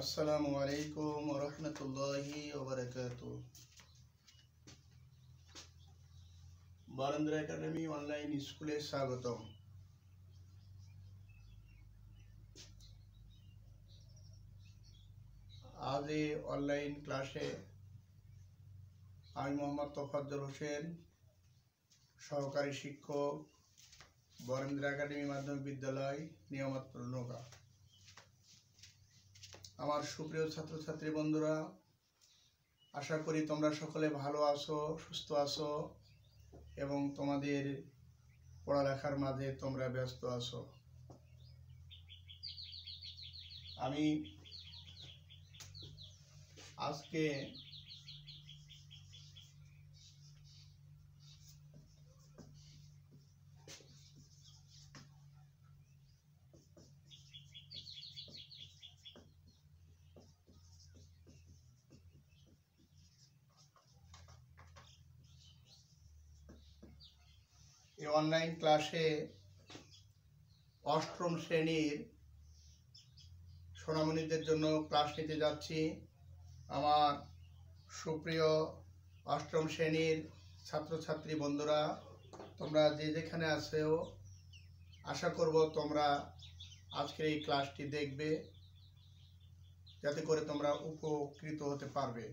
আসসালামু আলাইকুম ওয়া রাহমাতুল্লাহি ওয়া বারাকাতুহু। বারান্দা একাডেমি অনলাইন স্কুলে স্বাগতম। আজ এই অনলাইন ক্লাসে আমি মোহাম্মদ তোফাজ্জল হোসেন, সহকারী শিক্ষক, বারান্দা একাডেমি মাধ্যমিক বিদ্যালয়, নিয়ামতপুর নওগাঁ। আমার সুপ্রিয় ছাত্রছাত্রী বন্ধুরা, আশা করি তোমরা সকলে ভালো আছো, সুস্থ আছো এবং তোমাদের পড়ালেখার মাঝে তোমরা ব্যস্ত আছো। আমি আজকে এই অনলাইন ক্লাসে অষ্টম শ্রেণীর সোনামণিদের জন্য ক্লাস নিতে যাচ্ছি। আমার সুপ্রিয় অষ্টম শ্রেণীর ছাত্রছাত্রী বন্ধুরা, তোমরা যে যেখানে আছো, আশা করব তোমরা আজকের এই ক্লাসটি দেখবে, যাতে করে তোমরা উপকৃত হতে পারবে।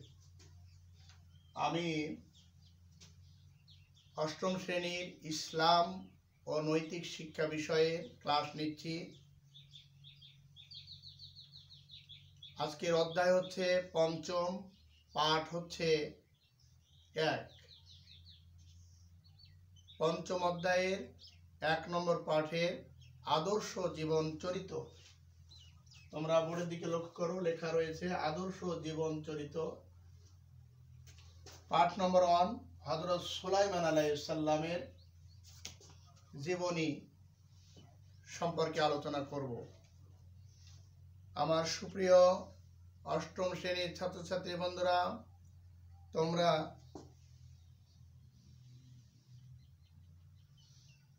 আমি অষ্টম শ্রেণীর ইসলাম ও নৈতিক শিক্ষা বিষয়ে ক্লাস নিচ্ছি। আজকের অধ্যায় হচ্ছে পঞ্চম, পাঠ হচ্ছে 1। পঞ্চম অধ্যায়ের 1 নম্বর পাঠে আদর্শ জীবন চরিত। তোমরা বোর্ডের দিকে লক্ষ্য করো, লেখা রয়েছে আদর্শ জীবন চরিত। পাঠ নম্বর 1, হযরত সুলাইমান আলাইহিস সালামের জীবনী সম্পর্কে আলোচনা করব। আমার সুপ্রিয় অষ্টম শ্রেণীর ছাত্রছাত্রী বন্ধুরা, তোমরা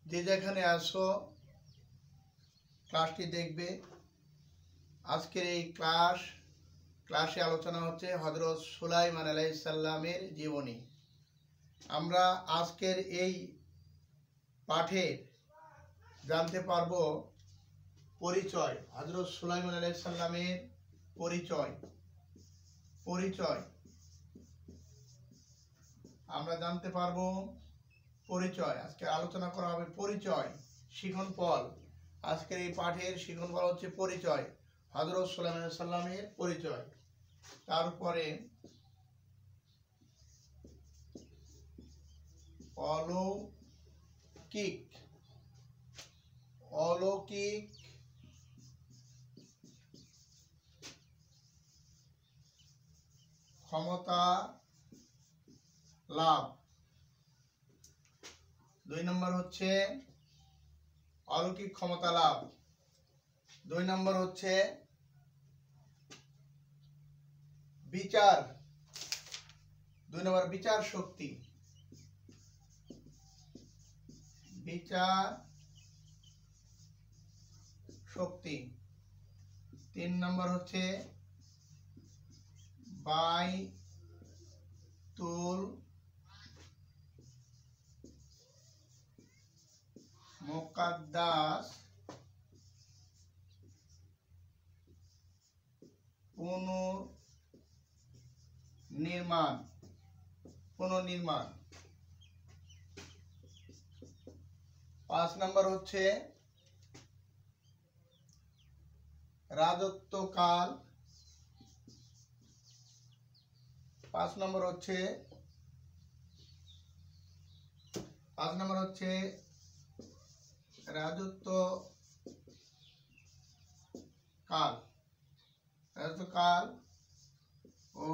যে যেখানে আছো ক্লাসটি দেখবে। আজকের এই ক্লাসে আলোচনা হচ্ছে হযরত সুলাইমান আলাইহিস সালামের জীবনী। আমরা আজকের এই পাঠে জানতে পারবো পরিচয়, হযরত সুলাইমান আলাইহিস সালামের পরিচয় আমরা জানতে পারবো। পরিচয় আজকে আলোচনা করা হবে। পরিচয় শিখনফল, আজকের এই পাঠের শিখনফল হচ্ছে পরিচয়, হযরত সুলাইমান আলাইহিস সালামের পরিচয়। তারপরে অলৌকিক ক্ষমতা লাভ। 2 নম্বর হচ্ছে অলৌকিক ক্ষমতা লাভ। 2 নম্বর হচ্ছে বিচার। 2 নম্বর বিচার শক্তি। 3 নম্বর হচ্ছে বাইতুল মুকাদ্দাস পুনর্নির্মাণ। 5 নম্বর হচ্ছে রাজত্বকাল। 5 নম্বর হচ্ছে রাজত্বকাল ও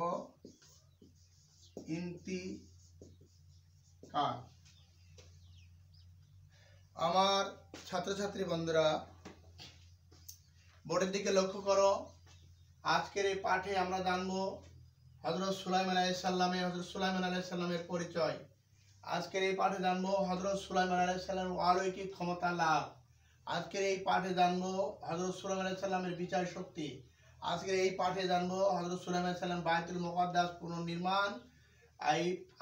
ইন্তিকাল। আমার ছাত্রছাত্রী বন্ধুরা, বোর্ডের দিকে লক্ষ্য করো। আজকের এই পাঠে আমরা জানবো হযরত সুলাইমান আলাইহিস সালামের পরিচয়। আজকের এই পাঠে জানবো হযরত সুলাইমান আলাইহিস সালামের অলৌকিক ক্ষমতা লাভ। আজকের এই পাঠে জানবো হযরত সুলাইমান আলাইহিস সালামের বিচার শক্তি। আজকের এই পাঠে জানবো হযরত সুলাইমান আলাইহিস সালাম বায়তুল মুকাদ্দাস পুনর্নির্মাণ।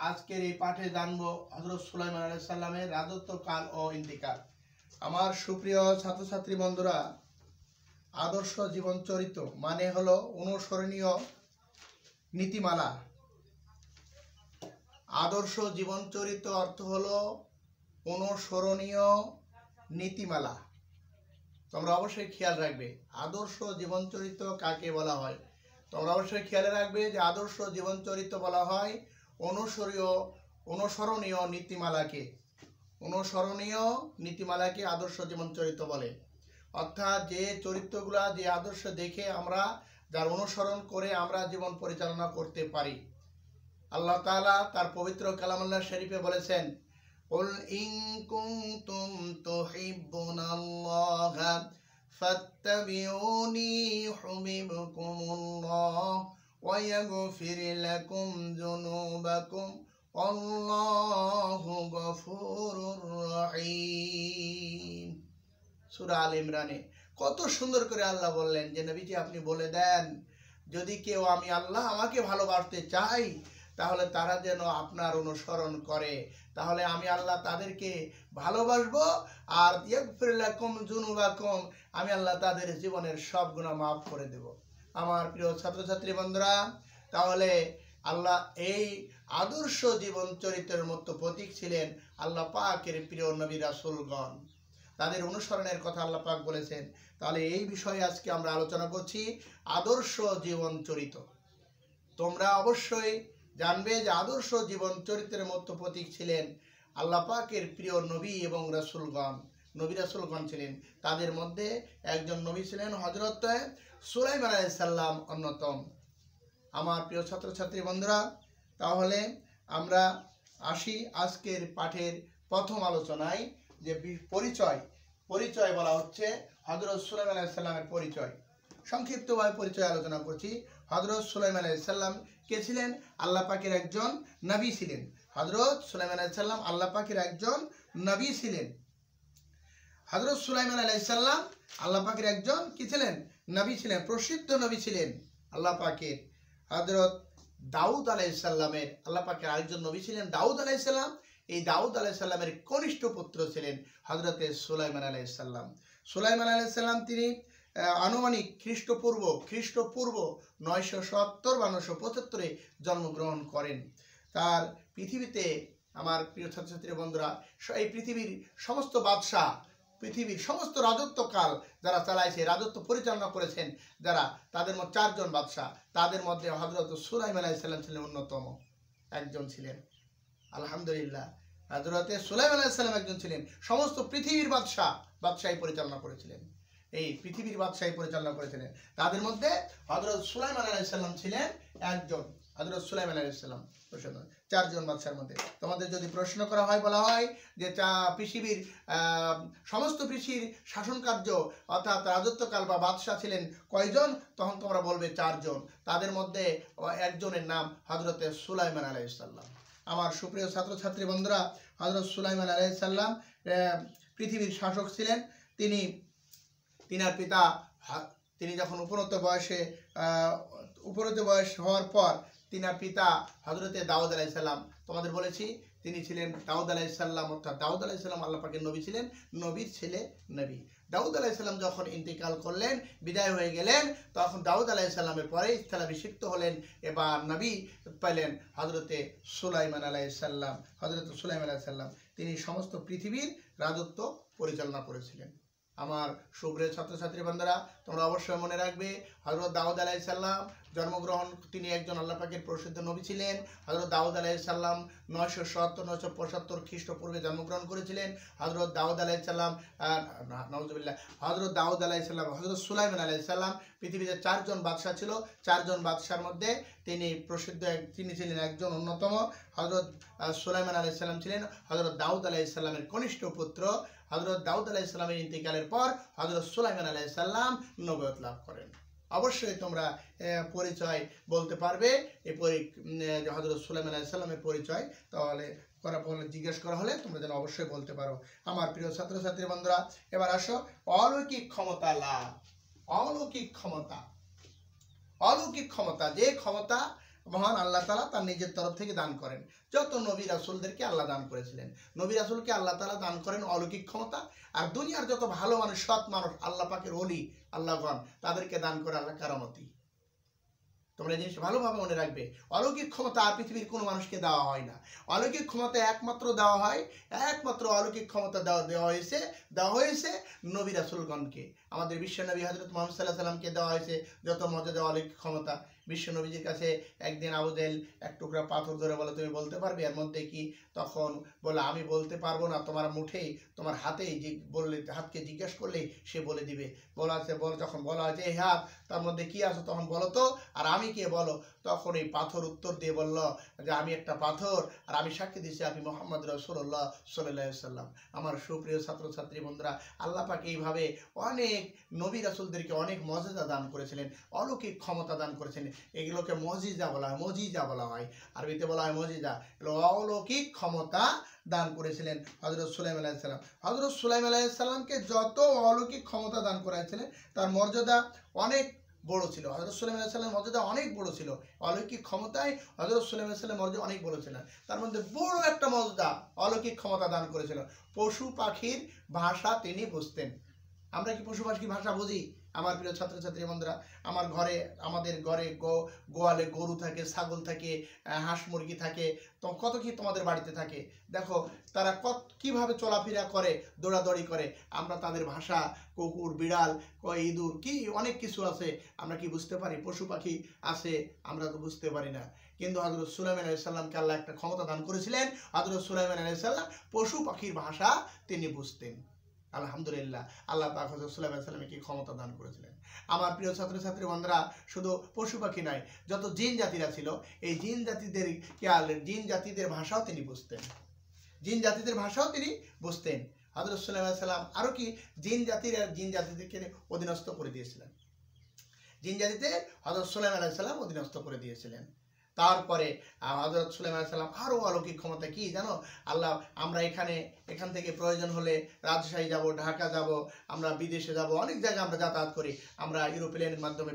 আজকের এই পাঠে জানবো হযরত সুলাইমান আলাইহিস সালামের রাজত্বকাল ও ইন্তিকাল। আমার সুপ্রিয় ছাত্রছাত্রী বন্ধুরা, আদর্শ জীবন চরিত্র মানে হলো অনুসরণীয় নীতিমালা। আদর্শ জীবন চরিত্র অর্থ হলো অনুসরণীয় নীতিমালা। তোমরা অবশ্যই খেয়াল রাখবে আদর্শ জীবন চরিত্র কাকে বলা হয়। তোমরা অবশ্যই খেয়াল রাখবে যে আদর্শ জীবন চরিত্র বলা হয় অনুসরণীয় নীতিমালাকে। অনুসরণীয় নীতিমালাকে আদর্শ জীবন চরিত্র বলে। অর্থাৎ যে চরিত্রগুলা, যে আদর্শ দেখে আমরা, যার অনুসরণ করে আমরা জীবন পরিচালনা করতে পারি। আল্লাহ তাআলা তার পবিত্র কালামুল্লাহ শরীফে বলেছেন, কুল ইন কুনতুম তুহিব্বুনাল্লাহা ফাত্তাবিউনি ইউহিব্বুকুমুল্লাহ ওয়া ইয়াগফির লাকুম যুনুবাকুম আল্লাহু গফুরুর রহিম। সূরা আল ইমরানে কত সুন্দর করে আল্লাহ বললেন যে নবীজি আপনি বলে দেন, যদি কেউ আমি আল্লাহ আমাকে ভালোবাসতে চাই তাহলে তারা যেন আপনার অনুসরণ করে, তাহলে আমি আল্লাহ তাদেরকে ভালোবাসবো। আর ইয়াগফির লাকুম যুনুবাকুম, আমি আল্লাহ তাদের জীবনের সব গুনাহ মাফ করে দেব। আমার প্রিয় ছাত্রছাত্রী বন্ধুরা, তাহলে আল্লাহ এই আদর্শ জীবন চরিত্রের মতো প্রতীক ছিলেন আল্লাহ পাকের প্রিয় নবী রাসূলগণ। তাদের অনুসরণের কথা আল্লাহ পাক বলেছেন। তাহলে এই বিষয়ে আজকে আমরা আলোচনা করছি আদর্শ জীবন চরিত্র। তোমরা অবশ্যই জানবে যে আদর্শ জীবন চরিত্রের মতো প্রতীক ছিলেন আল্লাহ পাকের প্রিয় নবী এবং রাসূলগণ। নবী রাসূলগণ ছিলেন, তাদের মধ্যে একজন নবী ছিলেন হযরত সুলাইমান আলাইহিস সালাম অন্যতম। আমার প্রিয় ছাত্রছাত্রী বন্ধুরা, তাহলে আমরা আসি আজকের পাঠের প্রথম আলোচনায়। যে পরিচয় বলা হচ্ছে হযরত সুলাইমান আলাইহিস সালামের পরিচয়। সংক্ষিপ্তভাবে পরিচয় আলোচনা করছি। হযরত সুলাইমান আলাইহিস সালাম কে ছিলেন? আল্লাহ পাকের একজন নবী ছিলেন। হযরত সুলাইমান আলাইহিস সালাম আল্লাহ পাকের একজন নবী ছিলেন। হযরত সুলাইমান আলাইহিস সালাম আল্লাহ পাকের একজন কি ছিলেন? নবী ছিলেন, প্রসিদ্ধ নবী ছিলেন আল্লাহ পাকের। হযরত দাউদ আলাইহিস সালামের, আল্লাহ পাকের আরেকজন নবী ছিলেন দাউদ আলাইহিস সালাম। এই দাউদ আলাইহিস সালামের কনিষ্ঠ পুত্র ছিলেন হযরত সুলাইমান আলাইহিস সালাম। সুলাইমান আলাইহিস সালাম তিনি আনুমানিক খ্রিস্টপূর্ব 970 বা 975 জন্মগ্রহণ করেন। তার পৃথিবীতে, আমার প্রিয় ছাত্রছাত্রী বন্ধুরা, এই পৃথিবীর সমস্ত বাদশাহ, পৃথিবীর সমস্ত রাজত্বকাল যারা চালাইছে, রাজত্ব পরিচালনা করেছেন যারা, তাদের মধ্যে 4 জন বাদশাহ, তাদের মধ্যে হযরত সুলাইমান আলাইহিস সালাম ছিলেন অন্যতম একজন ছিলেন। আলহামদুলিল্লাহ, হযরত সুলাইমান আলাইহিস সালাম একজন ছিলেন। সমস্ত পৃথিবীর বাদশাহী পরিচালনা করেছিলেন, এই পৃথিবীর বাদশাহী পরিচালনা করেছিলেন। তাদের মধ্যে হযরত সুলাইমান আলাইহিস সালাম ছিলেন একজন। হযরত সুলাইমান আলাইহিস সালাম 4 জন বাদশার মধ্যে। তোমাদের যদি প্রশ্ন করা হয়, বলা হয় যে পৃথিবীর সমস্ত পৃথিবীর শাসন কার্য অর্থাৎ রাজত্বকাল বা বাদশাহ ছিলেন কয়জন, তখন তোমরা বলবে 4 জন। তাদের মধ্যে একজনের নাম হযরত সুলাইমান আলাইহিস সালাম। আমার সুপ্রিয় ছাত্রছাত্রী বন্ধুরা, হযরত সুলাইমান আলাইহিস সালাম পৃথিবীর শাসক ছিলেন। তিনার পিতা, তিনি যখন উপনীত বয়স হওয়ার পর তিনার পিতা হযরত দাউদ আলাইহিস সালাম, তোমাদের বলেছি তিনি ছিলেন দাউদ আলাইহিস সালাম, অর্থাৎ দাউদ আলাইহিস সালাম আল্লাহ পাকের নবী ছিলেন, নবীর ছেলে নবী। দাউদ আলাইহিস সালাম যখন ইন্তিকাল করলেন, বিদায় হয়ে গেলেন, তখন দাউদ আলাইহিস সালামের পরে স্থলাভিষিক্ত হলেন, এবার নবী পেলেন হযরত সুলাইমান আলাইহিস সালাম। হযরত সুলাইমান আলাইহিস সালাম তিনি সমস্ত পৃথিবীর রাজত্ব পরিচালনা করেছিলেন। আমার সুপ্রিয় ছাত্রছাত্রী বন্ধুরা, তোমরা অবশ্যই মনে রাখবে হযরত দাউদ আলাইহিস সালাম জন্মগ্রহণ, তিনি একজন আল্লাহ পাকের প্রসিদ্ধ নবী ছিলেন। হযরত দাউদ আলাইহিস সালাম 970-975 খ্রিস্টপূর্বে জন্মগ্রহণ করেছিলেন। হযরত দাউদ আলাইহিস সালাম নাউজুবিল্লাহ, হযরত দাউদ আলাইহিস সালাম, হযরত সুলাইমান আলাইহিস সালাম, পৃথিবীতে 4 জন বাদশা ছিল। 4 জন বাদশার মধ্যে তিনি ছিলেন একজন অন্যতম। হযরত সুলাইমান আলাইহিস সালাম ছিলেন হযরত দাউদ আলাইহিস সালামের কনিষ্ঠ পুত্র। হযরত দাউদ আলাইহিস সালামের ইন্তিকালের পর হযরত সুলাইমান আলাইহিস সালাম নবুয়ত লাভ করেন। অবশ্যই তোমরা পরিচয় বলতে পারবে এই হযরত সুলাইমান আলাইহিস সালামের পরিচয়, তাহলে জিজ্ঞেস করা হলে তোমরা যেন অবশ্যই বলতে পারো। আমার প্রিয় ছাত্রছাত্রী বন্ধুরা, এবার আসো অলৌকিক ক্ষমতা লাভ। অলৌকিক ক্ষমতা, অলৌকিক ক্ষমতা, যে ক্ষমতা মহান আল্লাহ তাআলা তার নিজের তরফ থেকে দান করেন। যত নবী রাসূলদেরকে আল্লাহ দান করেছিলেন, নবী রাসূলকে আল্লাহ তাআলা দান করেন অলৌকিক ক্ষমতা। আর দুনিয়ার যত ভালো মানুষ, সৎ মানুষ, আল্লাহ পাকের ওলি আল্লাহগণ, তাদেরকে দান করে আল্লাহ কারামতি। তোমরা এই জিনিস ভালোভাবে মনে রাখবে, অলৌকিক ক্ষমতা আর পৃথিবীর কোনো মানুষকে দেওয়া হয় না। অলৌকিক ক্ষমতা একমাত্র দেওয়া হয়, একমাত্র অলৌকিক ক্ষমতা দেওয়া হয়েছে নবী রাসূলগণকে। আমাদের বিশ্ব নবী হযরত মুহাম্মদ সাল্লাল্লাহু আলাইহি সাল্লামকে দেওয়া হয়েছে যত মর্যাদা অলৌকিক ক্ষমতা। বিশ্ব নবীজির কাছে একদিন আবু জেহেল এক টুকরা পাথর ধরে বলে, তুমি বলতে পারবে এর মধ্যে কি? তখন বলে, আমি বলতে পারবো না, তোমার মুঠেই, তোমার হাতেই বললে, হাতকে জিজ্ঞেস করলেই সে বলে দিবে। যখন বলা হয়েছে এই হাত, তার মধ্যে কি আছে তখন বলো তো, আর আমি কে বলো। তখন এই পাথর উত্তর দিয়ে বলল যে আমি একটা পাথর, আর আমি সাক্ষী দিচ্ছি আপনি মুহাম্মদ রাসূলুল্লাহ সাল্লাল্লাহু আলাইহি সাল্লাম। আমার সুপ্রিয় ছাত্রছাত্রী বন্ধুরা, আল্লাহ পাক এইভাবে অনেক নবী রাসূলদেরকে অনেক মর্যাদা দান করেছিলেন, অলৌকিক ক্ষমতা দান করেছিলেন। এগুলোকে মজিজা বলা হয়, মজিজা বলা হয়, আরবিতে বলা হয় মজিজা। অলৌকিক ক্ষমতা দান করেছিলেন হযরত সুলাইমান আলাইহিস সালাম। হযরত সুলাইমান আলাইহিস সালামকে যত অলৌকিক ক্ষমতা দান করেছিলেন, তার মর্যাদা অনেক বড় ছিল। হযরত সুলাইমান আলাইহিস সালামের মর্যাদা অনেক বড় ছিল। অলৌকিক ক্ষমতায় হযরত সুলাইমান আলাইহিস সালামের মর্যাদা অনেক বড় ছিলেন। তার মধ্যে বড় একটা মর্যাদা, অলৌকিক ক্ষমতা দান করেছিল, পশু পাখির ভাষা তিনি বুঝতেন। আমরা কি পশু পাখির ভাষা বুঝি? আমার প্রিয় ছাত্রছাত্রী বন্ধুরা, আমাদের ঘরে গোয়ালে গরু থাকে, ছাগল থাকে, হাঁস মুরগি থাকে, তো কত কি তোমাদের বাড়িতে থাকে। দেখো তারা কিভাবে চলাফেরা করে, দৌড়াদৌড়ি করে। আমরা তাদের ভাষা, কুকুর, বিড়াল, ইঁদুর, কি অনেক কিছু আছে, আমরা কি বুঝতে পারি? পশু পাখি আছে, আমরা তো বুঝতে পারি না। কিন্তু হযরত সুলাইমান আলাইহিস সালামকে আল্লাহ একটা ক্ষমতা দান করেছিলেন। হযরত সুলাইমান আলাইহিস সালাম পশু পাখির ভাষা তিনি বুঝতেন। আলহামদুলিল্লাহ, আল্লাহ পাক হযরত সুলাইমান আলাইহিস সালামকে কি ক্ষমতা দান করেছিলেন। আমার প্রিয় ছাত্রছাত্রী বন্ধুরা, শুধু পশু পাখি নয়, যত জিন জাতিরা ছিল, এই জিন জাতিদের ভাষাও তিনি বুঝতেন। জিন জাতিদের ভাষাও তিনি বুঝতেন। হযরত সুলাইমান আলাইহিস সালাম আরো কি জিন জাতিদেরকে অধীনস্থ করে দিয়েছিলেন। জিন জাতিতে হযরত সুলাইমান আলাইহিস সালাম অধীনস্থ করে দিয়েছিলেন। তারপরে হযরত সুলাইমান আলাইহিস সালাম আরো অলৌকিক ক্ষমতা কি জানো? আল্লাহ, আমরা এখান থেকে প্রয়োজন হলে রাজশাহী যাব, ঢাকা যাব, আমরা বিদেশে যাব, অনেক জায়গায় আমরা যাতায়াত করি। আমরা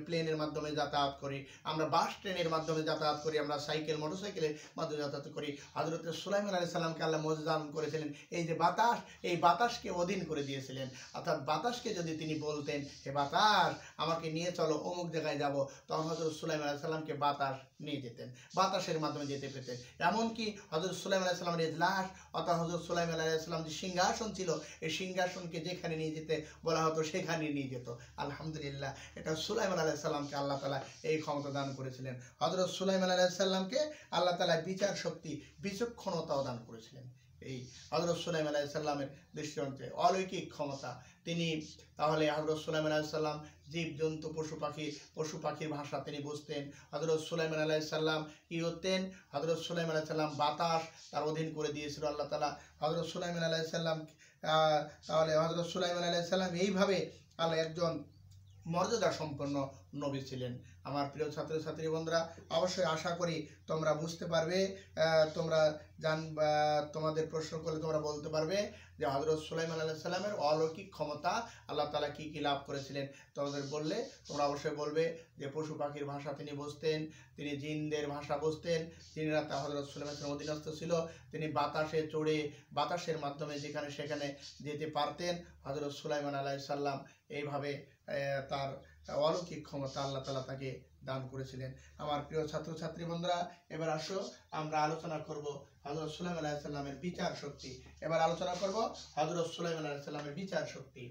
প্লেনের মাধ্যমে যাতায়াত করি, আমরা বাস ট্রেনের মাধ্যমে যাতায়াত করি, আমরা সাইকেল মোটরসাইকেলের মাধ্যমে যাতায়াত করি। হযরত সুলাইমান আলাইহিস সালামকে আল্লাহ মর্যাদা দান করেছিলেন এই যে বাতাস, এই বাতাসকে অধীন করে দিয়েছিলেন। অর্থাৎ বাতাসকে যদি তিনি বলতেন, হে বাতাস আমাকে নিয়ে চলো অমুক জায়গায় যাব, তখন হযরত সুলাইমান আলাইহিস সালামকে বাতাস নিয়ে যেতেন, বাতাসের মাধ্যমে যেতে পেতেন। এমনকি হযরত সুলাইমান আলাইহিস সালামের ইজলাস, অর্থাৎ হযরত সুলাইমান আলাইহিস সালাম যে সিংহাসন ছিল, এই সিংহাসনকে যেখানে নিয়ে যেতে বলা হতো সেখানে নিয়ে যেত। আলহামদুলিল্লাহ, এটা সুলাইমান আলাইহিস সালামকে আল্লাহ তাআলা এই ক্ষমতা দান করেছিলেন। হযরত সুলাইমান আলাইহিস সালামকে আল্লাহ তাআলা বিচার শক্তি, বিচক্ষণতাও দান করেছিলেন। এই হযরত সুলাইমান আলাইহিস সালামের দৃষ্টান্তে অলৌকিক ক্ষমতা তিনি। তাহলে হযরত সুলাইমান আলাইহিস সালাম জীবজন্তু, পশু পাখির ভাষা তিনি বুঝতেন। হযরত সুলাইমান আলাইহিস সালাম কি হতেন? হযরত সুলাইমান আলাইহিস সালাম বাতাস তার অধীন করে দিয়েছিল আল্লাহ তাআলা। হযরত সুলাইমান আলাইহিস সালাম তাহলে হযরত সুলাইমান আলাইহিস সালাম এইভাবে আল্লাহ একজন মর্যাদা সম্পন্ন নবী ছিলেন। আমার প্রিয় ছাত্রছাত্রী বন্ধুরা, অবশ্যই আশা করি তোমরা বুঝতে পারবে, তোমরা তোমাদের প্রশ্ন করলে তোমরা বলতে পারবে যে হযরত সুলাইমান আলাইহিস সালামের অলৌকিক ক্ষমতা আল্লাহ তাআলা কি কি লাভ করেছিলেন। তোমাদের বললে তোমরা অবশ্যই বলবে যে পশু পাখির ভাষা তিনি বুঝতেন, তিনি জিনদের ভাষা বুঝতেন, জিনেরা তা হযরত সুলাইমানের অধীনস্থ ছিল, তিনি বাতাসে চড়ে বাতাসের মাধ্যমে যেখানে সেখানে যেতে পারতেন। হযরত সুলাইমান আলাইহিস সালাম এইভাবে তার অলৌকিক ক্ষমতা আল্লাহ তাআলা তাকে দান করেছিলেন। আমার প্রিয় ছাত্রছাত্রী বন্ধুরা, এবার আসো আমরা আলোচনা করব হযরত সুলাইমান আলাইহিস সালামের বিচার শক্তি। এবার আলোচনা করব হযরত সুলাইমান আলাইহিস সালামের বিচার শক্তি।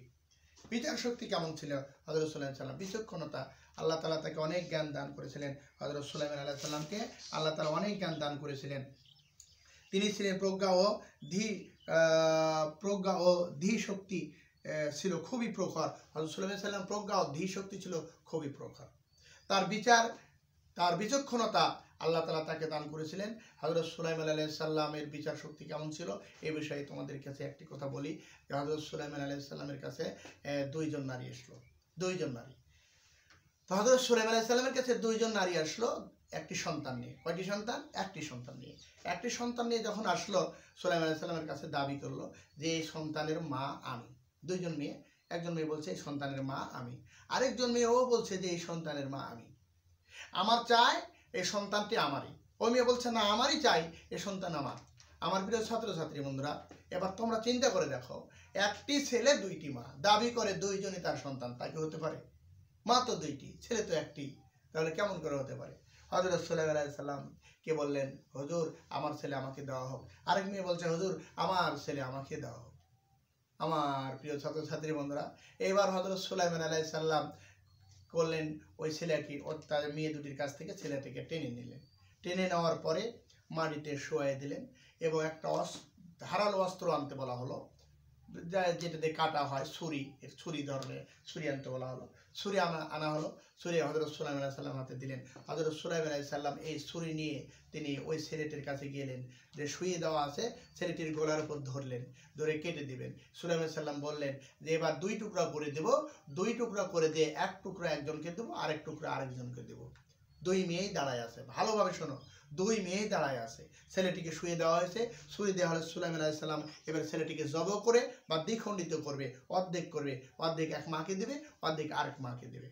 বিচার শক্তি কেমন ছিল হযরত সুলাইমান সালাম? বিচক্ষণতা, আল্লাহ তাআলা তাকে অনেক জ্ঞান দান করেছিলেন। হযরত সুলাইমান আলাইহিস সালামকে আল্লাহ তাআলা অনেক জ্ঞান দান করেছিলেন। তিনি ছিলেন প্রজ্ঞা ও ধী শক্তি ছিল খুবই প্রখর। হযরত সুলাইমান সাল্লাম প্রজ্ঞা ও ধী শক্তি ছিল খুবই প্রখর। তার বিচক্ষণতা আল্লাহ তাআলা তাকে দান করেছিলেন। হযরত সুলাইমান আলাইহিস সালামের বিচার শক্তি কেমন ছিল এই বিষয়ে তোমাদের কাছে একটি কথা বলি যে হযরত সুলাইমান আলাইহিস সালামের কাছে দুইজন নারী আসলো। দুইজন নারী, তো হযরত সুলাইমান আলাইহিস সালামের কাছে দুইজন নারী আসলো একটি সন্তান নিয়ে। কয়টি সন্তান? একটি সন্তান নিয়ে। একটি সন্তান নিয়ে যখন আসলো, সুলাইমান আলাইহিস সালামের কাছে দাবি করলো যে এই সন্তানের মা আমি। দুইজন মেয়ে, একজন মেয়ে বলছে এই সন্তানের মা আমি, আরেকজন মেয়ে ও বলছে যে এই সন্তানের মা আমি। আমার চাই এই সন্তানটি আমারই। ওই মেয়ে বলছে না আমারই চাই, এই সন্তান আমার। আমার প্রিয় ছাত্রছাত্রী বন্ধুরা, এবার তোমরা চিন্তা করে দেখো, একটি ছেলে দুইটি মা, দাবি করে দুইজনই তার সন্তান, তাকে হতে পারে? মা তো দুইটি, ছেলে তো একটি, তাহলে কেমন করে হতে পারে? হযরত সুলাইমান আলাইহিস সালাম কে বললেন, হুজুর আমার ছেলে আমাকে দেওয়া হোক। আরেক মেয়ে বলছে, হুজুর আমার ছেলে আমাকে দেওয়া হোক। আমার প্রিয় ছাত্রছাত্রী বন্ধুরা, এবার হযরত সুলাইমান আলাইহিস সালাম করলেন, ওই ছেলেকে তার মেয়ে দুটির কাছ থেকে ছেলেটিকে টেনে নিলেন। টেনে নেওয়ার পরে মাটিতে শোয়াই দিলেন এবং একটা ধারালো অস্ত্র আনতে বলা হলো, যেটা দিয়ে কাটা হয়, ছুরি ধরনের ছুরি আনতে বলা হলো। ছুরি আনা হলো, ছুরি হযরত সুলাইমান আলাইহিস সালাম হাতে দিলেন। হযরত সুলাইমান আলাইহিস সালাম এই ছুরি নিয়ে তিনি ওই ছেলেটির কাছে গেলেন, যে শুয়ে দেওয়া আছে, ছেলেটির গলার উপর ধরলেন, ধরে কেটে দিবেন। সুলাইমান আলাইহিস সালাম বললেন যে এবার 2 টুকরা করে দেব, 2 টুকরা করে দিয়ে 1 টুকরা একজনকে দেবো, আরেক টুকরা আরেকজনকে দেবো। 2 মেয়েই দাঁড়ায় আছে, ভালোভাবে শোনো, 2 মেয়েই দাঁড়ায় আছে। ছেলেটিকে শুয়ে দেওয়া হয়েছে, শুয়ে দেওয়া হলে সুলাইমান আলাইহিস সালাম এবার ছেলেটিকে জবাই করে বা দ্বিখণ্ডিত করবে, অর্ধেক করবে, অর্ধেক এক মাকে দেবে, অর্ধেক আরেক মাকে দেবে।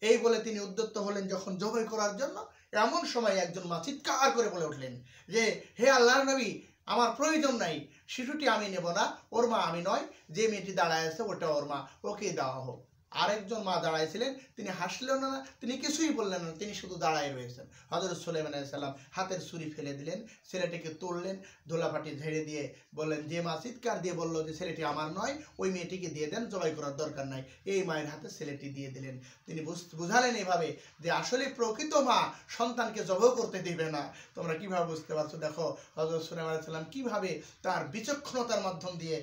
এই বলে তিনি উদ্যত হলেন যখন জবাই করার জন্য, এমন সময় একজন মা চিৎকার করে বলে উঠলেন যে, হে আল্লাহর নবী, আমার প্রয়োজন নাই, শিশুটি আমি নেব না, ওর মা আমি নয়, যে মেয়েটি দাঁড়ায় আছে ওটা ওর মা, ওকে দেওয়া হোক। আরেকজন মা দাঁড়াইছিলেন, তিনি হাসলেন না, তিনি কিছুই বললেন না, তিনি শুধু দাঁড়ায় রয়েছেন। হযরত সুলাইমান আলাইহিস সালাম হাতের ছুরি ফেলে দিলেন, ছেলেটিকে তুললেন, ধুলাপাটি ঝেড়ে দিয়ে বললেন, যে মা চিৎকার দিয়ে বলল যে ছেলেটি আমার নয়, ওই মেয়েটিকে দিয়ে দেন, জবাই করার দরকার নাই। এই মায়ের হাতে ছেলেটি দিয়ে দিলেন। তিনি বুঝালেন এইভাবে যে আসলে প্রকৃত মা সন্তানকে জবাই করতে দিবে না। তোমরা কিভাবে বুঝতে পারছো? দেখো হযরত সুলাইমান আলাইহিস সালাম কিভাবে তার বিচক্ষণতার মাধ্যম দিয়ে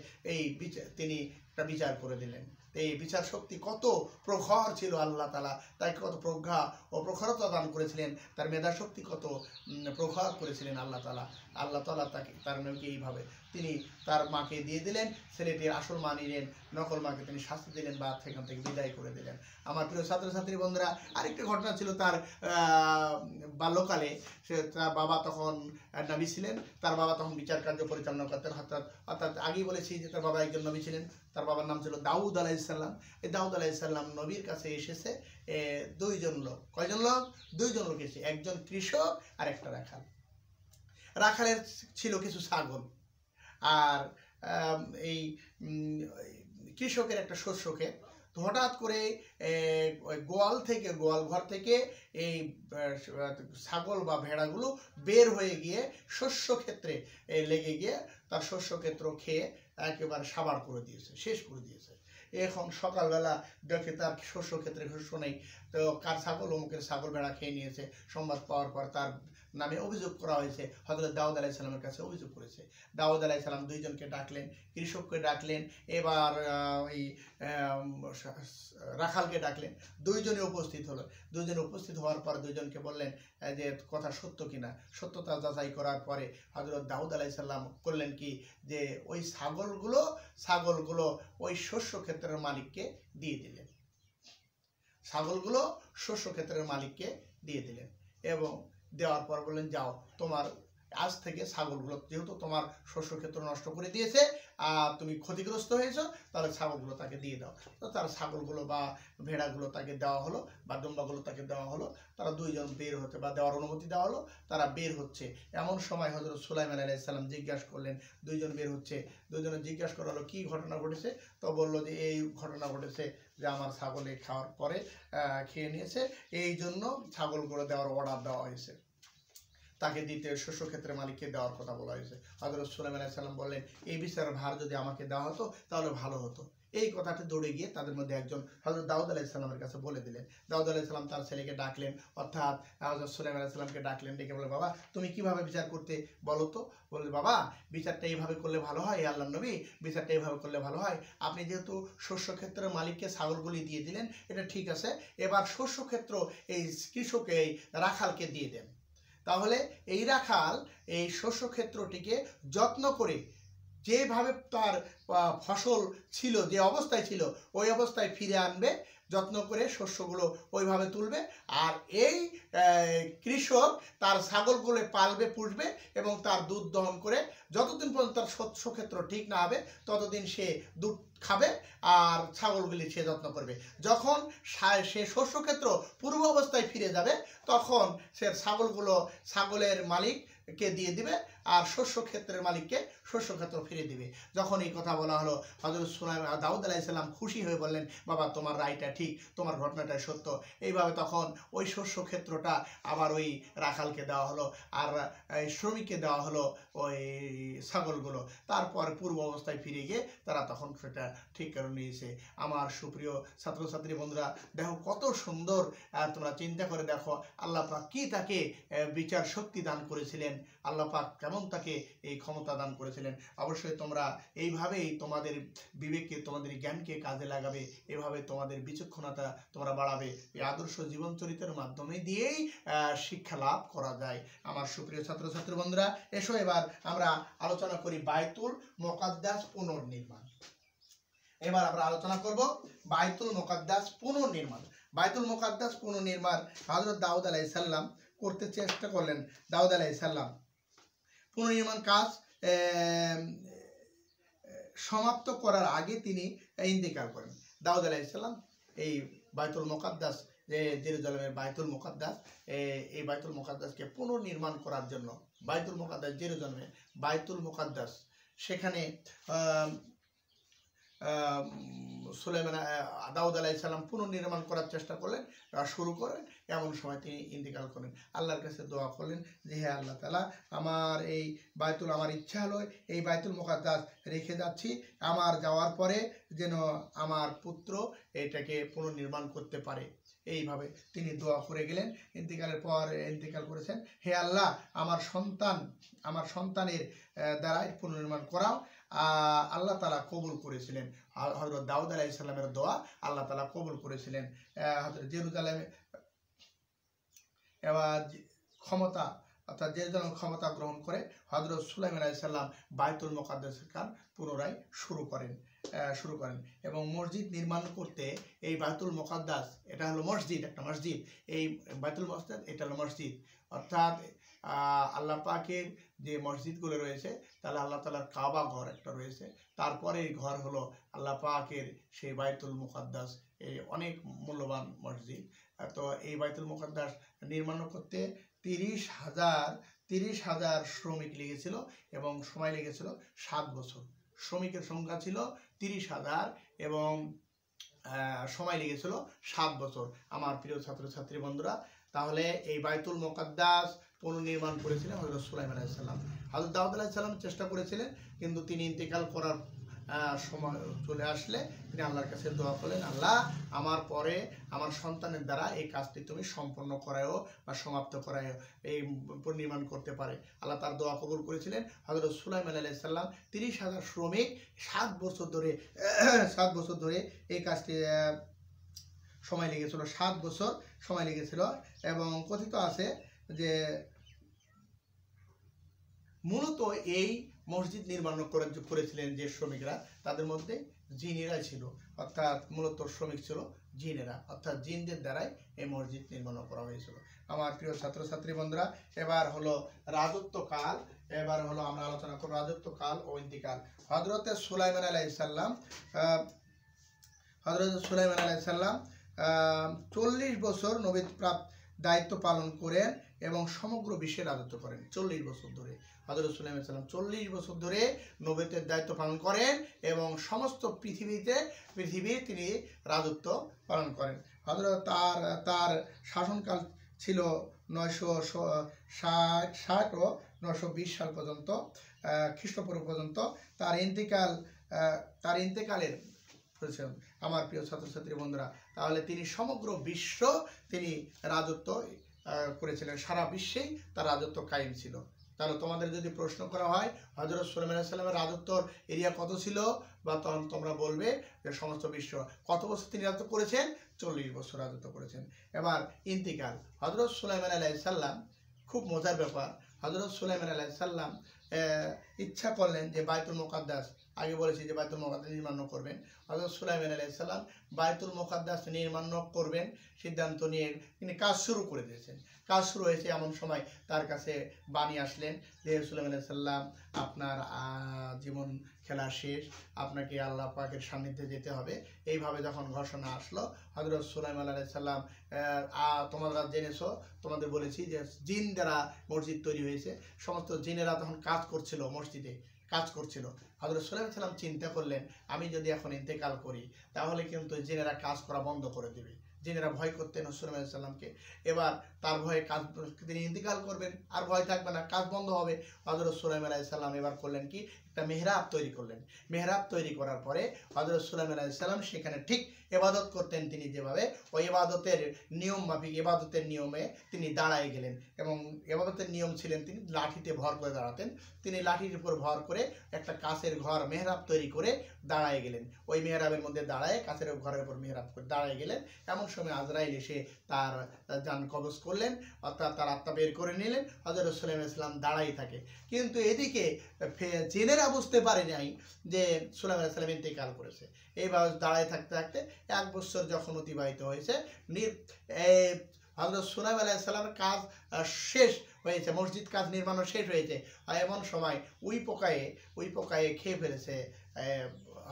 তিনি একটা বিচার করে দিলেন। এই বিচার শক্তি কত প্রখর ছিল আল্লাহ তাআলা, তাকে কত প্রজ্ঞা ও প্রখরতা দান করেছিলেন, তার মেধা শক্তি কত প্রখর করেছিলেন আল্লাহ তাআলা তার মেয়েকে এইভাবে তিনি তার মাকে দিয়ে দিলেন। ছেলেটির আসল মা নিলেন, নকল মাকে তিনি শাস্তি দিলেন বা সেখান থেকে বিদায় করে দিলেন। আমার প্রিয় ছাত্রছাত্রী বন্ধুরা, আরেকটি ঘটনা ছিল তার বাল্যকালে। তার বাবা তখন নবী ছিলেন, তার বাবা তখন বিচার কার্য পরিচালনা করতেন। অর্থাৎ আগেই বলেছি যে তার বাবা একজন নবী ছিলেন, তার বাবার নাম ছিল দাউদ আলাইহিস সালাম। এই দাউদ আলাইহিস সালাম নবীর কাছে এসেছে 2জন লোক। কয়জন লোক? 2জন লোক এসেছে, একজন কৃষক আর একটা রাখাল। রাখালের ছিল কিছু ছাগল, আর এই কৃষকের একটা শস্য ক্ষেত। তো হঠাৎ করে গোয়াল ঘর থেকে এই ছাগল বা ভেড়াগুলো বের হয়ে গিয়ে শস্য ক্ষেত্রে লেগে গিয়ে তার শস্য ক্ষেত্র খেয়ে একেবারে সাবার করে দিয়েছে, শেষ করে দিয়েছে। এখন সকালবেলা দেখে তার শস্য ক্ষেত্রে শস্য নেই, তো কার ছাগল? অমুকের ছাগল ভেড়া খেয়ে নিয়েছে। সংবাদ পাওয়ার পর তার নামে অভিযোগ করা হয়েছে, হযরত দাউদ আলাইহিস সালামের কাছে অভিযোগ করেছে। দাউদ আলাইহিস সালাম 2জনকে ডাকলেন, কৃষককে ডাকলেন, এবার ওই রাখালকে ডাকলেন। 2জনই উপস্থিত হলো। 2জনে উপস্থিত হওয়ার পর 2জনকে বললেন যে কথা সত্য কিনা। সত্যতা যাচাই করার পরে হযরত দাউদ আলাইহিস সালাম করলেন কি, যে ওই ছাগলগুলো ওই শস্য ক্ষেত্রের মালিককে দিয়ে দিলেন। ছাগলগুলো শস্য ক্ষেত্রের মালিককে দিয়ে দিলেন এবং দেওয়ার পর বললেন, যাও, তোমার আজ থেকে ছাগলগুলো, যেহেতু তোমার শস্য ক্ষেত্র নষ্ট করে দিয়েছে আর তুমি ক্ষতিগ্রস্ত হয়েছো, তাহলে ছাগলগুলো তাকে দিয়ে দাও। তো তার ছাগলগুলো বা ভেড়াগুলো তাকে দেওয়া হলো, বা দুম্বাগুলো তাকে দেওয়া হলো। তারা 2জন বের হতে বা দেওয়ার অনুমতি দেওয়া হলো, তারা বের হচ্ছে। এমন সময় হযরত সুলাইমান আলাইহিস সালাম জিজ্ঞাসা করলেন, 2জন বের হচ্ছে, 2জনে জিজ্ঞাসা করা হলো কি ঘটনা ঘটেছে। তো বললো যে এই ঘটনা ঘটেছে যে আমার ছাগলে খাওয়ার পরে খেয়ে নিয়েছে, এই জন্য ছাগলগুলো দেওয়ার অর্ডার দেওয়া হয়েছে, তাকে দিতে শস্য ক্ষেত্রের মালিককে দেওয়ার কথা বলা হয়েছে। হযরত সুলাইমান আলাইহিস সালাম বললেন, এই বিচারের ভার যদি আমাকে দেওয়া হতো তাহলে ভালো হতো। এই কথাটি দৌড়ে গিয়ে তাদের মধ্যে একজন হযরত দাউদ আলাইহিস সালামের কাছে বলে দিলেন। দাউদ আলাইহিস সালাম তার ছেলেকে ডাকলেন, অর্থাৎ হযরত সুলাইমান আলাইহিস সালামকে ডাকলেন, ডেকে বলে, বাবা তুমি কিভাবে বিচার করতে বলো তো। বললে, বাবা বিচারটা এইভাবে করলে ভালো হয়, আল্লাহর নবী, বিচারটা এইভাবে করলে ভালো হয়। আপনি যেহেতু শস্য ক্ষেত্রের মালিককে ছাগলগুলি দিয়ে দিলেন, এটা ঠিক আছে, এবার শস্য ক্ষেত্র এই কৃষক এই রাখালকে দিয়ে দেন। তাহলে এই রাখাল এই শস্য ক্ষেত্রটিকে যত্ন করে যেভাবে তার ফসল ছিল, যে অবস্থায় ছিল ওই অবস্থায় ফিরে আনবে, যত্ন করে শস্যগুলো ওইভাবে তুলবে। আর এই কৃষক তার ছাগলগুলো পালবে, পুষবে এবং তার দুধ দহন করে যতদিন পর্যন্ত তার শস্যক্ষেত্র ঠিক না হবে ততদিন সে দুধ খাবে আর ছাগলগুলি সে যত্ন করবে। যখন সে শস্যক্ষেত্র পূর্ব অবস্থায় ফিরে যাবে তখন সে ছাগলের মালিককে দিয়ে দিবে আর শস্যক্ষেত্রের মালিককে শস্যক্ষেত্র ফিরে দিবে। যখন এই কথা বলা হলো হযরত দাউদ আলাইহিস সালাম খুশি হয়ে বললেন, বাবা তোমার রায়টা ঠিক, তোমার ঘটনাটা সত্য। এইভাবে তখন ওই শস্যক্ষেত্রটা আবার ওই রাখালকে দেওয়া হলো আর শ্রমিককে দেওয়া হলো ওই ছাগলগুলো। তারপর পূর্ব অবস্থায় ফিরে গিয়ে তারা তখন সেটা ঠিক করে নিয়েছে। আমার সুপ্রিয় ছাত্রছাত্রী বন্ধুরা, দেখো কত সুন্দর, তোমরা চিন্তা করে দেখো আল্লাহ পাক কি তাকে বিচার শক্তি দান করেছিলেন, আল্লাহ পাক কেমন তাকে এই ক্ষমতা দান করেছিলেন। অবশ্যই তোমরা এইভাবেই তোমাদের বিবেককে, তোমাদের জ্ঞানকে কাজে লাগাবে, এভাবে তোমাদের বিচক্ষণতা তোমরা বাড়াবে। এই আদর্শ জীবন চরিত্রের মাধ্যমে দিয়েই শিক্ষা লাভ করা যায়। আমার সুপ্রিয় ছাত্রছাত্রী বন্ধুরা, এসো এবার আমরা আলোচনা করি বাইতুল মুকাদ্দাস পুনর্নির্মাণ। এবার আমরা আলোচনা করব বাইতুল মুকাদ্দাস পুনর্নির্মাণ। বাইতুল মুকাদ্দাস পুনর্নির্মাণ হযরত দাউদ আলাইহিস সালাম করতে চেষ্টা করলেন। দাউদ আলাইহিস সালাম পুনর্নির্মাণ কাজ সমাপ্ত করার আগে তিনি ইন্তেকাল করেন। দাউদ আলাইহিস সালাম এই বাইতুল মুকাদ্দাস, যে জেরুজালেমের বাইতুল মুকাদ্দাস, এই বাইতুল মুকাদ্দাসকে পুনর্নির্মাণ করার জন্য, বাইতুল মুকাদ্দাস জেরুজালেমের বাইতুল মুকাদ্দাস, সেখানে দাউদ আলাইহিস সালাম পুনর্নির্মাণ করার চেষ্টা করলেন, শুরু করেন। এমন সময় তিনি ইন্তেকাল করেন। আল্লাহর কাছে দোয়া করলেন যে হে আল্লাহ তাআলা, আমার এই আমার ইচ্ছা হলো এই বাইতুল মুকাদ্দাস রেখে যাচ্ছি, আমার যাওয়ার পরে যেন আমার পুত্র এটাকে পুনর্নির্মাণ করতে পারে। এইভাবে তিনি দোয়া করে গেলেন। ইন্তেকালের পর ইন্তেকাল করেছেন, হে আল্লাহ আমার সন্তানের দ্বারা পুনর্নির্মাণ করাও। আল্লাহ তাআলা কবুল করেছিলেন। হযরত দাউদ আলাইহিস সালামের দোয়া আল্লাহ তাআলা কবুল করেছিলেন। হযরত জেরুজালেমে এবার ক্ষমতা, অর্থাৎ জেরুজালেম ক্ষমতা গ্রহণ করে হযরত সুলাইমান আলাইহিস সালাম বাইতুল মুকাদ্দাসের কাজ পুনরায় শুরু করেন এবং মসজিদ নির্মাণ করতে এই বাইতুল মুকাদ্দাস, এটা হলো মসজিদ, একটা মসজিদ, এই বাইতুল মুকাদ্দাস এটা হলো মসজিদ। অর্থাৎ আল্লাহ পাকের যে মসজিদগুলো রয়েছে, তাহলে আল্লাহ তাআলার কাবা ঘর একটা রয়েছে, তারপরে এই ঘর হলো আল্লাহ পাকের সেই বাইতুল মুকাদ্দাস, এই অনেক মূল্যবান মসজিদ। তো এই বাইতুল মুকাদ্দাস নির্মাণ করতে 30,000 শ্রমিক লেগেছিল এবং সময় লেগেছিল 7 বছর। শ্রমিকের সংখ্যা ছিল 30,000 এবং সময় লেগেছিল 7 বছর। আমার প্রিয় ছাত্রছাত্রী বন্ধুরা, তাহলে এই বাইতুল মুকাদ্দাস পুনর্নির্মাণ করেছিলেন হযরত সুলাইমান আলাইহিস সালাম। হযরত দাউদ আলাইহিস সালাম চেষ্টা করেছিলেন, কিন্তু তিনি ইন্তেকাল করার সময় চলে আসলে তিনি আল্লাহর কাছে দোয়া করলেন, আল্লাহ আমার পরে আমার সন্তানের দ্বারা এই কাজটি তুমি সম্পন্ন করায়ও বা সমাপ্ত করায়ও, এই পুনর্নির্মাণ করতে পারে। আল্লাহ তার দোয়া কবুল করেছিলেন। হযরত সুলাইমান আলাইহিস সালাম 30,000 শ্রমিক 7 বছর ধরে এই কাজটি সময় লেগেছিল, 7 বছর সময় লেগেছিল। এবং কথিত আছে যে মূলত এই মসজিদ নির্মাণ করেছিলেন যে শ্রমিকরা, তাদের মধ্যে জিনেরা ছিল, অর্থাৎ মূলত শ্রমিক ছিল জিনেরা, অর্থাৎ জিনদের দ্বারাই এই মসজিদ নির্মাণ করা হয়েছিল। আমার প্রিয় ছাত্রছাত্রী বন্ধুরা, এবার হলো রাজত্বকাল। এবার হলো আমরা আলোচনা করব রাজত্বকাল ও ইন্তিকাল। হযরত সুলাইমান আলাইহিস সালাম 40 বছর নবুয়ত দায়িত্ব পালন করেন এবং সমগ্র বিশ্বে রাজত্ব করেন। 40 বছর ধরে হযরত সুলাইমান সালাম 40 বছর ধরে নবুয়তের দায়িত্ব পালন করেন এবং সমস্ত পৃথিবী তিনি রাজত্ব পালন করেন। হযরত তার শাসনকাল ছিল 960 ও 920 সাল পর্যন্ত, খ্রিস্টপূর্ব পর্যন্ত। তার ইন্তেকালের আমার প্রিয় ছাত্রছাত্রী বন্ধুরা, তাহলে তিনি সমগ্র বিশ্ব তিনি রাজত্ব করেছিলেন, সারা বিশ্বেই তার রাজত্ব কায়েম ছিল। তাহলে তোমাদের যদি প্রশ্ন করা হয় হযরত সুলাইমান আলাইহিস সালামের রাজত্বর এরিয়া কত ছিল, বা তখন তোমরা বলবে যে সমস্ত বিশ্ব। কত বছর তিনি রাজত্ব করেছেন? 40 বছর রাজত্ব করেছেন। এবার ইন্তিকাল। হযরত সুলাইমান আলাইহিস সালাম, খুব মজার ব্যাপার, হযরত সুলাইমান আলাইহিস সালাম ইচ্ছা করলেন যে বাইতুল মুকাদ্দাস আগে বলেছি যে বাইতুল মুকাদ্দাস নির্মাণ করবেন। হযরত সুলাইমান আলাইহিস সালাম বাইতুল মুকাদ্দাস নির্মাণ করবেন সিদ্ধান্ত নিয়ে তিনি কাজ শুরু করে দিয়েছেন। কাজ শুরু হয়েছে এমন সময় তার কাছে বাণী আসলেন যে সুলাইমান আলাইহিস সালাম আপনার জীবন খেলা শেষ, আপনাকে আল্লাহ পাকের সান্নিধ্যে যেতে হবে। এইভাবে যখন ঘোষণা আসলো হযরত সুলাইমান আলাইহিস সালাম তোমরা জেনেছো, তোমাদের বলেছি যে জিন দ্বারা মসজিদ তৈরি হয়েছে, সমস্ত জিনেরা তখন কাজ করছিল, মসজিদে কাজ করছিল। হযরত সুলাইমান সালাম চিন্তা করলেন আমি যদি এখন ইন্তেকাল করি তাহলে কিন্তু জিনেরা কাজ করা বন্ধ করে দেবে। জিনেরা ভয় করতেন সুলাইমান সাল্লামকে, এবার তার ভয়ে কাজ তিনি ইন্তেকাল করবেন, আর ভয় থাকবে না, কাজ বন্ধ হবে। হযরত সুলাইমান আলাইহিস সালাম এবার করলেন কি, একটা মেহরাব তৈরি করলেন। মেহরাব তৈরি করার পরে হযরত সুলাইমান আলাইহিস সালাম সেখানে ঠিক ইবাদত করতেন তিনি যেভাবে, ওই ইবাদতের নিয়ম মাফিক ইবাদতের নিয়মে তিনি দাঁড়ায় গেলেন। এবং ইবাদতের নিয়ম ছিলেন তিনি লাঠিতে ভর করে দাঁড়াতেন। তিনি লাঠির উপর ভর করে একটা কাচের ঘর মেহরাব তৈরি করে দাঁড়ায় গেলেন। ওই মেহরাবের মধ্যে দাঁড়ায় কাচের ঘরের উপর মেহরাব করে দাঁড়ায় গেলেন। এমন সময় আজরাইল এসে তার জান কবজ করলেন, অর্থাৎ তার আত্মা বের করে নিলেন। হযরত সুলাইমান আলাইহিস সালাম দাঁড়াই থাকে, কিন্তু এদিকে জিনেরা বুঝতে পারে নাই যে সুলাইমান আলাইহিস সালাম ইন্তেকাল করেছে। এইভাবে দাঁড়ায় থাকতে থাকতে 1 বছর যখন অতিবাহিত হয়েছে, হযরত সুলাইমান আলাইহিস সালামের কাজ শেষ হয়েছে, মসজিদ কাজ নির্মাণ শেষ হয়েছে। আর এমন সময় ওই পোকায়ে খেয়ে ফেলেছে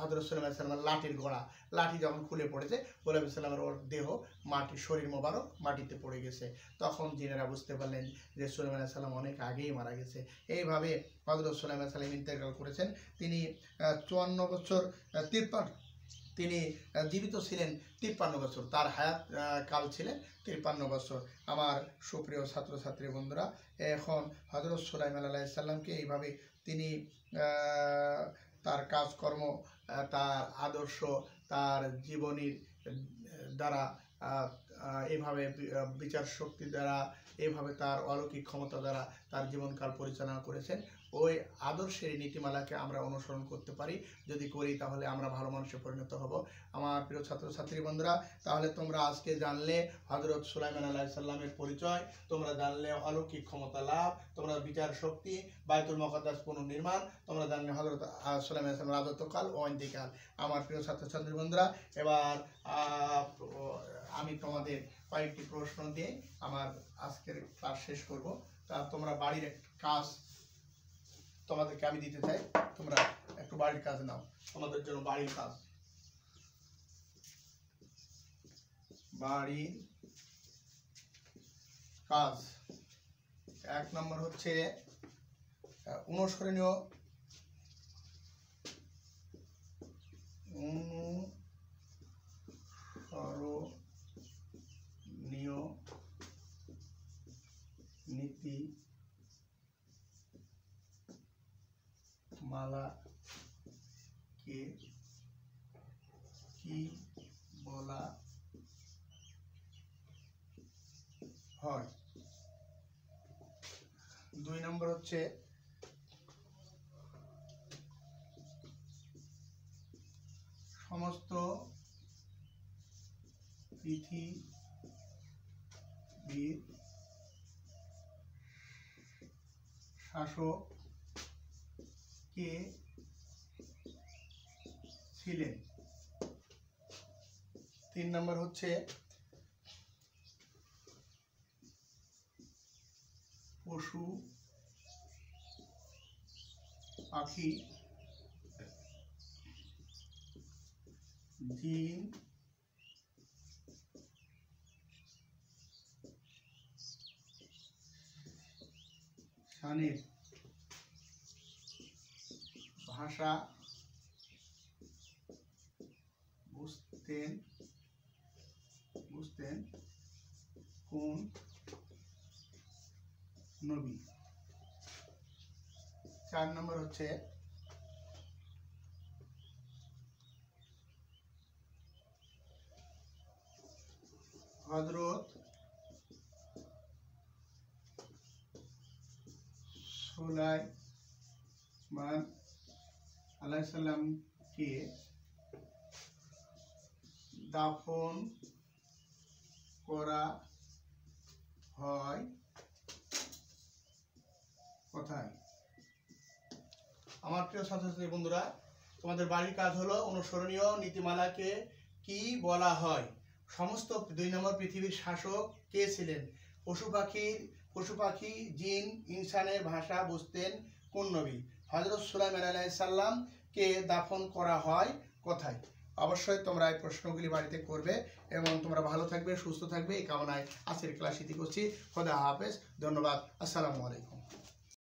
হযরত সুলাইমান আলাইহিস সালামের লাঠির গোড়া। লাঠি যখন খুলে পড়েছে, সুলাইমান আলাইহিস সালামের ওর দেহ মাটি, শরীর মোবারক মাটিতে পড়ে গেছে। তখন জিনেরা বুঝতে পারলেন যে সুলাইমান আলাইহিস সালাম অনেক আগেই মারা গেছে। এইভাবে হযরত সুলাইমান আলাইহিস সালাম ইন্তেকাল করেছেন। তিনি 54 বছর তিনি জীবিত ছিলেন 53 বছর, তার হায়াত কাল ছিলেন 53 বছর। আমার সুপ্রিয় ছাত্রছাত্রী বন্ধুরা, এখন হযরত সুলাইমান আলাইহিস সালামকে এইভাবে তিনি তার কাজকর্ম, তার আদর্শ, তার জীবনীর দ্বারা, এভাবে বিচার শক্তি দ্বারা, এভাবে তার অলৌকিক ক্ষমতা দ্বারা তার জীবনকাল পরিচালনা করেছেন। ওই আদর্শের নীতিমালাকে আমরা অনুসরণ করতে পারি, যদি করি তাহলে আমরা ভালো মানুষে পরিণত হব। আমার প্রিয় ছাত্রছাত্রী বন্ধুরা, তাহলে তোমরা আজকে জানলে হযরত সুলাইমান আলাইহিস সালামের পরিচয়, তোমরা জানলে অলৌকিক ক্ষমতা লাভ, তোমরা বিচার শক্তি, বাইতুল মুকাদ্দাস পুনর্নির্মাণ, তোমরা জানলে হযরত সুলাইমান আলাইহিস সালামের রাজত্বকাল ও ইন্তেকাল। আমার প্রিয় ছাত্রছাত্রী বন্ধুরা, এবার আমি তোমাদের কয়েকটি প্রশ্ন দিয়ে আমার আজকের ক্লাস শেষ করব। তা তোমরা বাড়ির একটা কাজ তোমাদেরকে আমি দিতে চাই, তোমরা একটু বাড়ির কাজ নাও। তোমাদের জন্য বাড়ির কাজ, বাড়ির কাজ 1 নম্বর হচ্ছে অনুসরণীয় নীতি মালাকে কি বলা হয়? 2 নম্বর হচ্ছে সমস্ত পৃথিবীর শাসক কে ছিলেন? 3 নম্বর হচ্ছে পশু পাখি জিন শানের ভাষা বুঝতেন কোন নবী? 4 নম্বর হচ্ছে হযরত সুলাইমান আলাইহিস সালামকে দাফন করা হয় কোথায়? আমার প্রিয় ছাত্রছাত্রী বন্ধুরা, তোমাদের বাড়ির কাজ হলো অনুসরণীয় নীতিমালাকে কি বলা হয়। সমস্ত 2 নম্বর পৃথিবীর শাসক কে ছিলেন। পশু পাখি জিন ইনসানের ভাষা বুঝতেন কোন নবী। হযরত সুলাইমান আলাইহিস সালাম কে দাফন করা হয় কোথায়। অবশ্যই তোমরা এই প্রশ্নগুলি বাড়িতে করবে এবং তোমরা ভালো থাকবে সুস্থ থাকবে এই কামনায় আজকের ক্লাস ইতি করছি। খোদা হাফেজ, ধন্যবাদ, আসসালামু আলাইকুম।